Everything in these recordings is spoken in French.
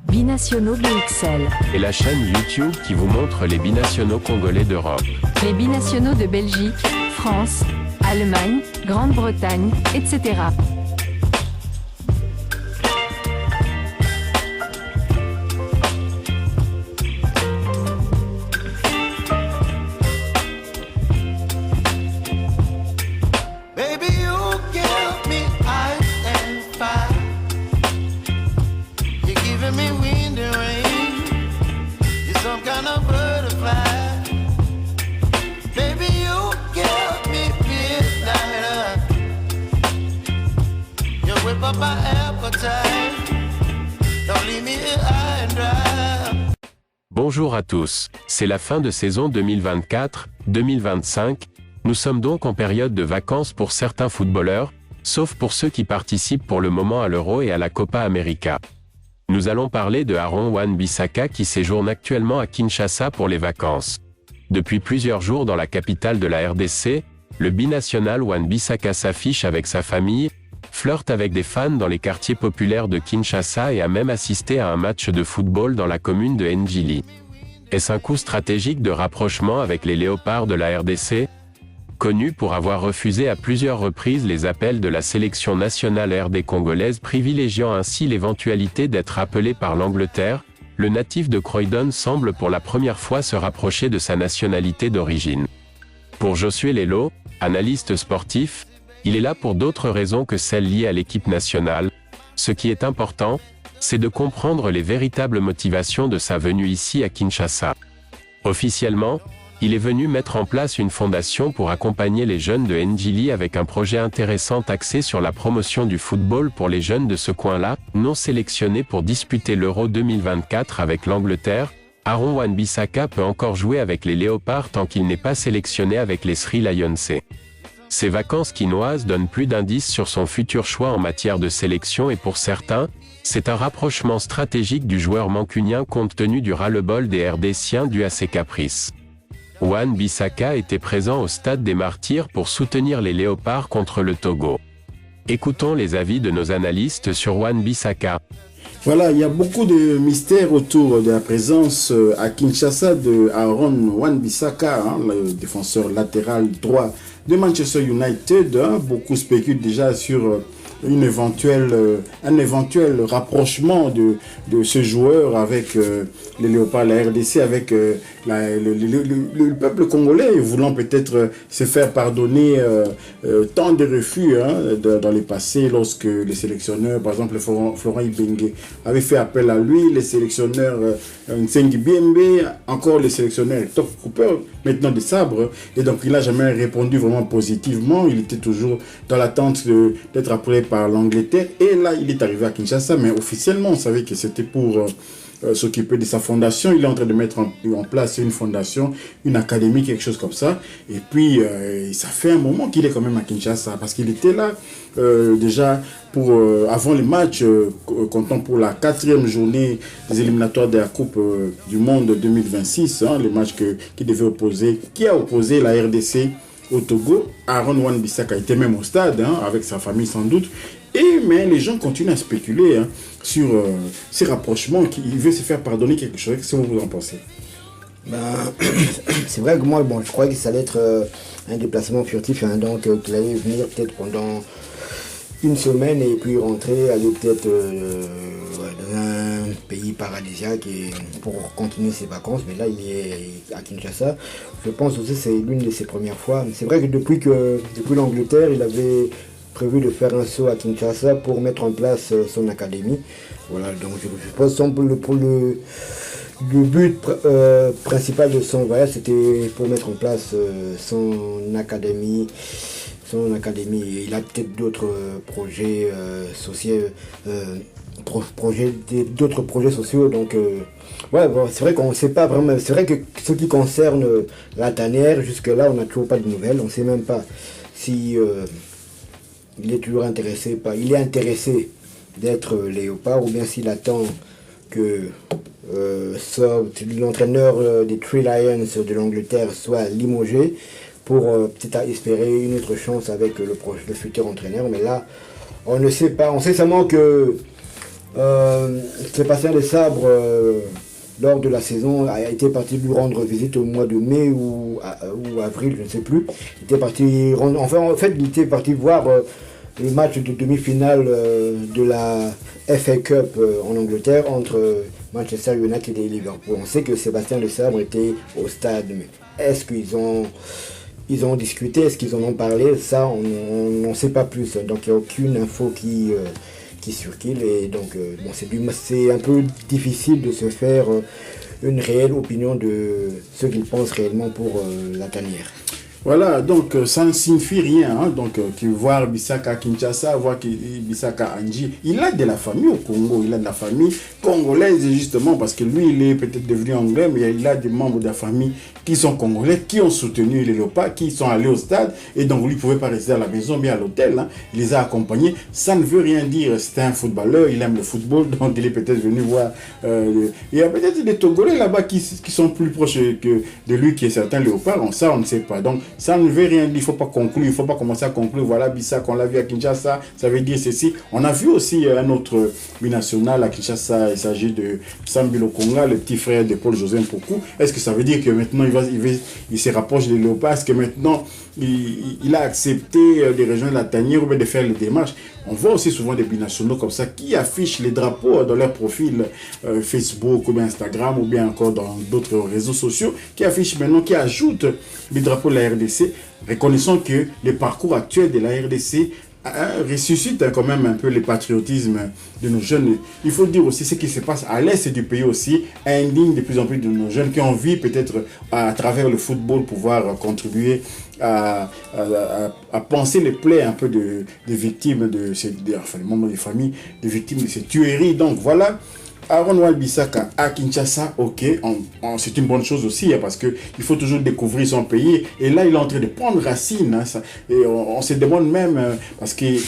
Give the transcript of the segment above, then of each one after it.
Binationaux BXL. Et la chaîne YouTube qui vous montre les binationaux congolais d'Europe. Les binationaux de Belgique, France, Allemagne, Grande-Bretagne, etc. Bonjour à tous, c'est la fin de saison 2024-2025, nous sommes donc en période de vacances pour certains footballeurs, sauf pour ceux qui participent pour le moment à l'Euro et à la Copa América. Nous allons parler de Aaron Wan-Bissaka qui séjourne actuellement à Kinshasa pour les vacances. Depuis plusieurs jours dans la capitale de la RDC, le binational Wan-Bissaka s'affiche avec sa famille, flirte avec des fans dans les quartiers populaires de Kinshasa et a même assisté à un match de football dans la commune de Njili. Est-ce un coup stratégique de rapprochement avec les léopards de la RDC ? Connu pour avoir refusé à plusieurs reprises les appels de la sélection nationale RD congolaise privilégiant ainsi l'éventualité d'être appelé par l'Angleterre, le natif de Croydon semble pour la première fois se rapprocher de sa nationalité d'origine. Pour Josué Lelo, analyste sportif, il est là pour d'autres raisons que celles liées à l'équipe nationale. Ce qui est important, c'est de comprendre les véritables motivations de sa venue ici à Kinshasa. Officiellement, il est venu mettre en place une fondation pour accompagner les jeunes de Njili avec un projet intéressant axé sur la promotion du football pour les jeunes de ce coin-là, non sélectionnés pour disputer l'Euro 2024 avec l'Angleterre. Aaron Wan-Bissaka peut encore jouer avec les léopards tant qu'il n'est pas sélectionné avec les Sri Lions. Ses vacances quinoises donnent plus d'indices sur son futur choix en matière de sélection et pour certains, c'est un rapprochement stratégique du joueur mancunien compte tenu du ras-le-bol des RDCiens dû à ses caprices. Wan-Bissaka était présent au Stade des Martyrs pour soutenir les léopards contre le Togo. Écoutons les avis de nos analystes sur Wan-Bissaka. Voilà, il y a beaucoup de mystères autour de la présence à Kinshasa de Aaron Wan-Bissaka, le défenseur latéral droit de Manchester United. Beaucoup spéculent déjà sur un éventuel rapprochement de ce joueur avec les léopards, la RDC, avec le peuple congolais, voulant peut-être se faire pardonner tant de refus dans le passé, lorsque les sélectionneurs, par exemple Florent Ibenge, avaient fait appel à lui, les sélectionneurs Nsengi Biembe, encore les sélectionneurs Top Cooper, maintenant des sabres, et donc il n'a jamais répondu vraiment positivement, il était toujours dans l'attente d'être appelé par l'Angleterre, et là il est arrivé à Kinshasa, mais officiellement on savait que c'était pour s'occuper de sa fondation. Il est en train de mettre en place une fondation, une académie, quelque chose comme ça, et puis ça fait un moment qu'il est quand même à Kinshasa, parce qu'il était là déjà pour avant les matchs comptant pour la 4e journée des éliminatoires de la Coupe du Monde 2026, les matchs qui a opposé la RDC au Togo. Aaron Wan-Bissaka était même au stade, avec sa famille sans doute, mais les gens continuent à spéculer sur ces rapprochements, qu'il veut se faire pardonner quelque chose. Qu'est-ce que vous en pensez? C'est vrai que moi, je croyais que ça allait être un déplacement furtif, donc qu'il allait venir peut-être pendant une semaine et puis rentrer, aller peut-être dans un pays paradisiaque pour continuer ses vacances. Mais là, il est à Kinshasa. Je pense aussi que c'est l'une de ses premières fois. C'est vrai que depuis l'Angleterre, il avait prévu de faire un saut à Kinshasa pour mettre en place son académie. Voilà, donc je pense que le but principal de son voyage, c'était pour mettre en place son académie. Il a peut-être d'autres projets sociaux, d'autres projets sociaux. Donc, c'est vrai qu'on ne sait pas vraiment. C'est vrai que ce qui concerne la tanière, jusque-là, on n'a toujours pas de nouvelles. On ne sait même pas si il est toujours intéressé d'être léopard, ou bien s'il attend que l'entraîneur des Three Lions de l'Angleterre soit limogé pour peut-être espérer une autre chance avec le futur entraîneur. Mais là, on ne sait pas. On sait seulement que Sébastien Desabre, lors de la saison, a été parti lui rendre visite au mois de mai ou avril, je ne sais plus. Il était parti il était parti voir le match de demi-finale de la FA Cup en Angleterre entre Manchester United et Liverpool. On sait que Sébastien Desabre était au stade, mais est-ce qu'ils ont discuté, est-ce qu'ils en ont parlé? Ça, on n'en sait pas plus. Donc il n'y a aucune info qui circule et donc c'est un peu difficile de se faire une réelle opinion de ce qu'ils pensent réellement pour la tanière. Voilà, donc ça ne signifie rien. Hein. Donc, tu vois Bissaka à Kinshasa, voir Bissaka à Anji, il a de la famille au Congo, il a de la famille congolaise justement, parce que lui, il est peut-être devenu anglais, mais il a des membres de la famille qui sont congolais, qui ont soutenu les Léopards, qui sont allés au stade, et donc lui, il ne pouvait pas rester à la maison, bien à l'hôtel. Hein. Il les a accompagnés. Ça ne veut rien dire. C'était un footballeur, il aime le football, donc il est peut-être venu voir. Il y a peut-être des Togolais là-bas qui sont plus proches que de lui, qui est certains Léopards. Ça, on ne sait pas. Donc, ça ne veut rien dire, il ne faut pas conclure, il ne faut pas commencer à conclure. Voilà, Bissaka, on l'a vu à Kinshasa, ça veut dire ceci. On a vu aussi un autre binational à Kinshasa, il s'agit de Sambi Lokonga, le petit frère de Paul-José Mpoku. Est-ce que ça veut dire que maintenant il se rapproche des Léopards? Est-ce que maintenant il a accepté de rejoindre la tanière ou bien de faire les démarches? On voit aussi souvent des binationaux comme ça qui affichent les drapeaux dans leur profil Facebook ou bien Instagram ou bien encore dans d'autres réseaux sociaux, qui affichent maintenant, qui ajoutent les drapeaux de la RDC, reconnaissant que le parcours actuel de la RDC ressuscite quand même un peu le patriotisme de nos jeunes. Il faut dire aussi ce qui se passe à l'est du pays aussi indigne de plus en plus de nos jeunes qui ont envie peut-être à travers le football pouvoir contribuer à penser les plaies un peu de victimes les membres des familles de victimes de ces tueries. Donc voilà, Aaron Wan-Bissaka à Kinshasa, ok, c'est une bonne chose aussi, hein, parce qu'il faut toujours découvrir son pays. Et là, il est en train de prendre racine. Hein, et on se demande même, parce qu'il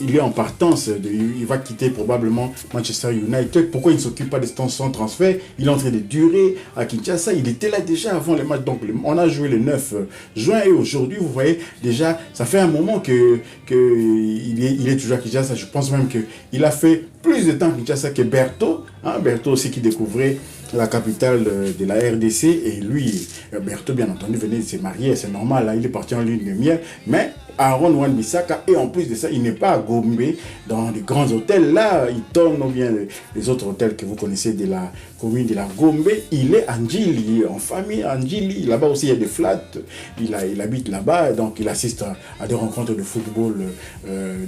est en partance, il va quitter probablement Manchester United. Pourquoi il ne s'occupe pas de son transfert? Il est en train de durer à Kinshasa. Il était là déjà avant le match. Donc, on a joué le 9 juin et aujourd'hui, vous voyez, déjà, ça fait un moment qu'il est toujours à Kinshasa. Je pense même qu'il a fait plus de temps à Kinshasa que Berthaud. Hein, Berthaud aussi qui découvrait la capitale de la RDC. Et lui, Berthaud, bien entendu, venait de se marier. C'est normal, hein, il est parti en lune de miel. Mais Aaron Wan-Bissaka, et en plus de ça, il n'est pas à Gombe dans des grands hôtels. Là, il tourne bien les autres hôtels que vous connaissez de la commune de la Gombe. Il est à Ndjili, en famille à Ndjili. Là-bas aussi, il y a des flats. Il habite là-bas, donc il assiste à des rencontres de football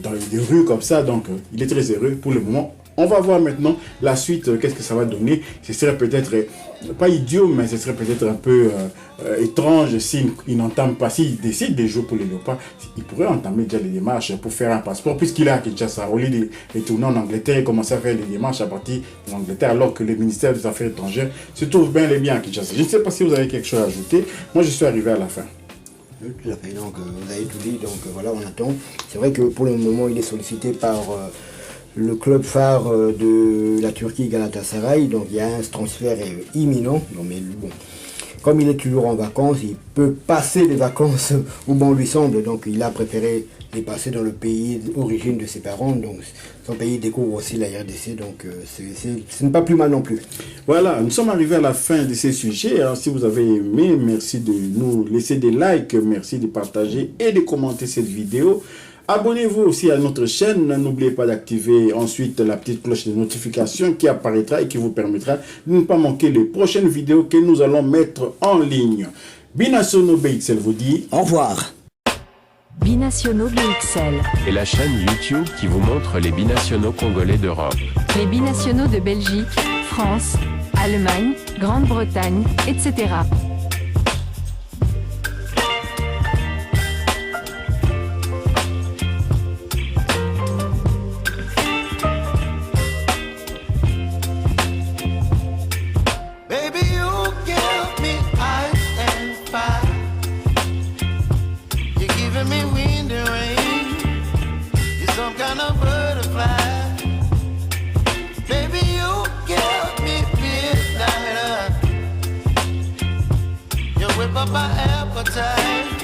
dans des rues comme ça. Donc, il est très heureux pour le moment. On va voir maintenant la suite, qu'est-ce que ça va donner. Ce serait peut-être, pas idiot, mais ce serait peut-être un peu étrange s'il n'entame pas, s'il décide de jouer pour les Léopards, il pourrait entamer déjà les démarches pour faire un passeport, puisqu'il est à Kinshasa. Au lieu de tourner en Angleterre et commencer à faire les démarches à partir de l'Angleterre, alors que le ministère des Affaires étrangères se trouve bien et bien à Kinshasa. Je ne sais pas si vous avez quelque chose à ajouter. Moi, je suis arrivé à la fin. Tout à fait, donc vous avez tout dit, donc voilà, on attend. C'est vrai que pour le moment, il est sollicité par le club phare de la Turquie, Galatasaray, donc il y a un transfert imminent. Non, mais bon, comme il est toujours en vacances, il peut passer les vacances où bon lui semble, donc il a préféré les passer dans le pays d'origine de ses parents, donc son pays découvre aussi la RDC, donc ce n'est pas plus mal non plus. Voilà, nous sommes arrivés à la fin de ces sujets. Alors, si vous avez aimé, merci de nous laisser des likes, merci de partager et de commenter cette vidéo. Abonnez-vous aussi à notre chaîne, n'oubliez pas d'activer ensuite la petite cloche de notification qui apparaîtra et qui vous permettra de ne pas manquer les prochaines vidéos que nous allons mettre en ligne. Binationaux BXL vous dit au revoir. Binationaux BXL. Et la chaîne YouTube qui vous montre les binationaux congolais d'Europe. Les binationaux de Belgique, France, Allemagne, Grande-Bretagne, etc. My appetite.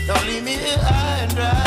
Don't leave me here high and dry.